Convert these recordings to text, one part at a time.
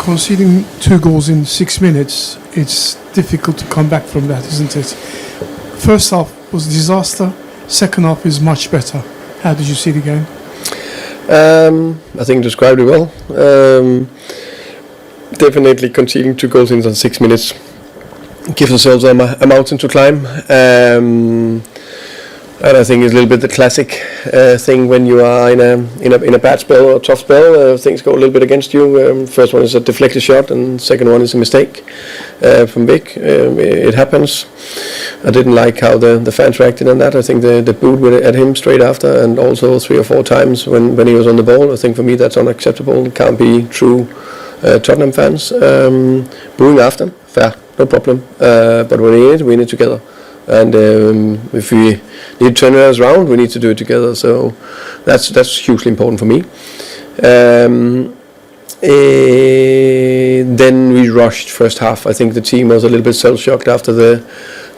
conceding 2 goals in 6 minutes, it's difficult to come back from that, isn't it? First half was a disaster. Second half is much better. How did you see the game? I think you described it well. Definitely conceding 2 goals in 6 minutes gives ourselves a mountain to climb. And I think it's a little bit the classic thing when you are in a bad spell or a tough spell. Things go a little bit against you. First one is a deflected shot, and second one is a mistake from Vic. It happens. I didn't like how the fans reacted on that. I think the boot at him straight after, and also 3 or 4 times when he was on the ball. I think for me that's unacceptable. It can't be true Tottenham fans booing after. Fair, no problem. But when we need it together. And if we need to turn us around, we need to do it together. So that's hugely important for me. Then we rushed first half. I think the team was a little bit self-shocked after the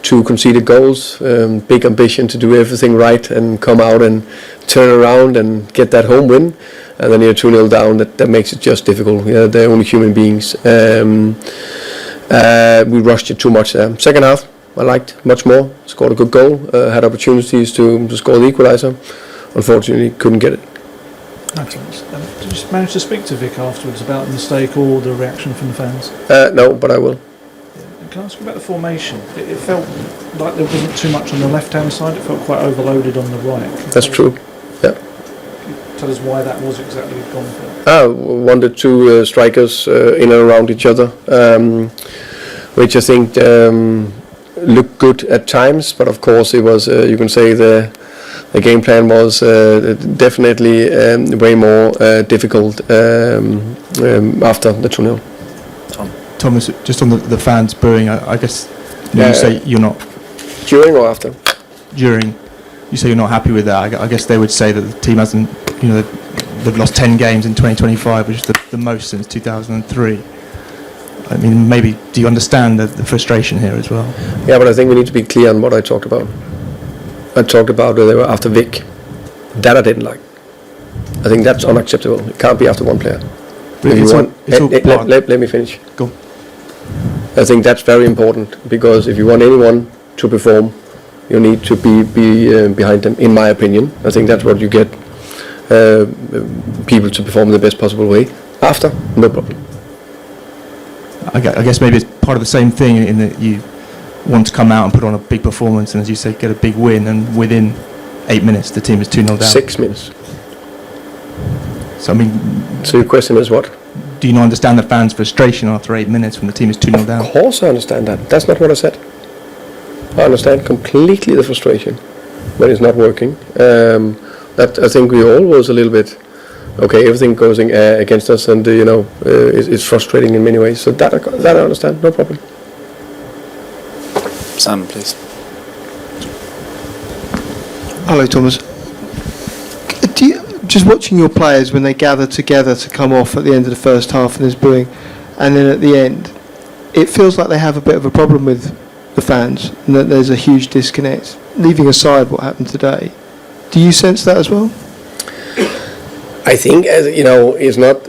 2 conceded goals. Big ambition to do everything right and come out and turn around and get that home win. And then you're 2-0 down. That makes it just difficult. Yeah, they're only human beings. We rushed it too much there. Second half, I liked much more. Scored a good goal. Had opportunities to score the equaliser. Unfortunately, couldn't get it. Did you manage to speak to Vic afterwards about the mistake or the reaction from the fans? No, but I will. Can I ask you about the formation? It felt like there wasn't too much on the left-hand side. It felt quite overloaded on the right. That's true. Yeah. Tell us why that was exactly gone for. Wanted 2 strikers in and around each other, which I think looked good at times, but of course it was you can say the game plan was definitely way more difficult after the 2-0. Thomas, just on the fans booing, I guess you say you're not during or after. During, you say you're not happy with that. I guess they would say that the team hasn't, they've lost 10 games in 2025, which is the most since 2003. I mean, maybe, do you understand the frustration here as well? Yeah, but I think we need to be clear on what I talked about. I talked about they were after Vic. That I didn't like. I think that's unacceptable. It can't be after one player. Let me finish. Go. I think that's very important, because if you want anyone to perform, you need to be behind them, in my opinion. I think that's what you get people to perform in the best possible way. After, no problem. I guess maybe it's part of the same thing in that you want to come out and put on a big performance and, as you say, get a big win, and within 8 minutes the team is 2-0 down. 6 minutes. So I mean, so your question is what? Do you not understand the fans' frustration after 8 minutes when the team is 2-0 down? Of course I understand that. That's not what I said. I understand completely the frustration when it's not working. That I think we all was a little bit, okay, everything goes against us, and it's frustrating in many ways. So that I understand, no problem. Sam, please. Hello, Thomas. Just watching your players when they gather together to come off at the end of the first half and there's booing, and then at the end, it feels like they have a bit of a problem with the fans, and that there's a huge disconnect. Leaving aside what happened today, do you sense that as well? I think, it's not.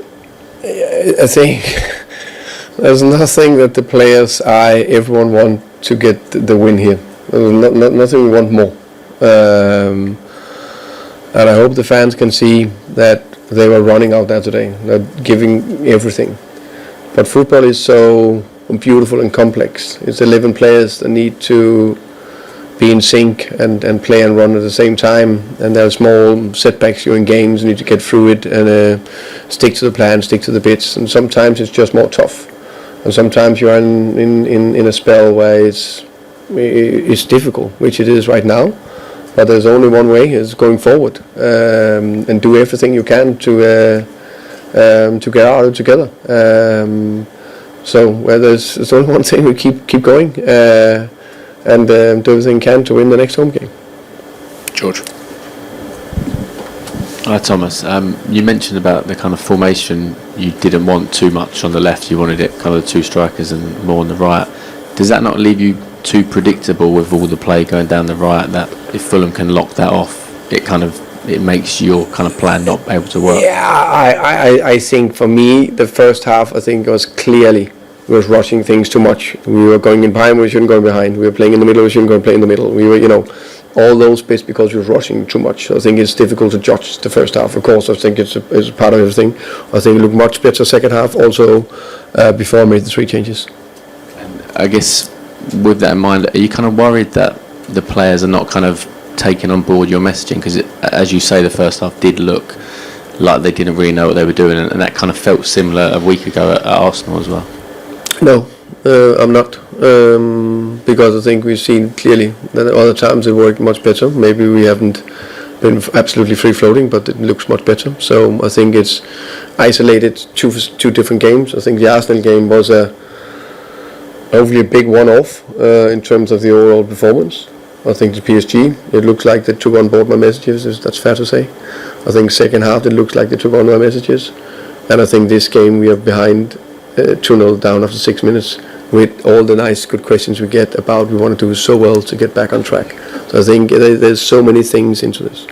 I think there's nothing that the players, everyone want to get the win here. There's nothing we want more. And I hope the fans can see that they were running out there today, not giving everything. But football is so beautiful and complex. It's 11 players that need to be in sync and play and run at the same time. And there are small setbacks during games. You need to get through it and stick to the plan, stick to the bits. And sometimes it's just more tough. And sometimes you are in a spell where it's difficult, which it is right now. But there's only one way: is going forward and do everything you can to get out of it together. So there's only one thing: we keep going and do everything we can to win the next home game. George. Hi Thomas. You mentioned about the kind of formation you didn't want too much on the left. You wanted it kind of 2 strikers and more on the right. Does that not leave you too predictable with all the play going down the right, that if Fulham can lock that off, it kind of it makes your kind of plan not able to work? Yeah, I think for me, the first half, I think was clearly, we was rushing things too much. We were going in behind, we shouldn't go behind. We were playing in the middle, we shouldn't go play in the middle. We were, all those bits because we were rushing too much. So I think it's difficult to judge the first half. Of course, I think it's part of everything. I think it looked much better second half, also before I made the 3 changes. I guess with that in mind, are you kind of worried that the players are not kind of taking on board your messaging? Because as you say, the first half did look like they didn't really know what they were doing, and that kind of felt similar a week ago at Arsenal as well. No, I'm not, because I think we've seen clearly that at other times it worked much better. Maybe we haven't been absolutely free-floating, but it looks much better. So I think it's isolated two different games. I think the Arsenal game was hopefully a big one-off in terms of the overall performance. I think the PSG, it looks like they took on board my messages, that's fair to say. I think second half it looks like they took on my messages. And I think this game we are behind 2-0 down after 6 minutes with all the nice good questions we get about we want to do so well to get back on track. So I think there's so many things into this.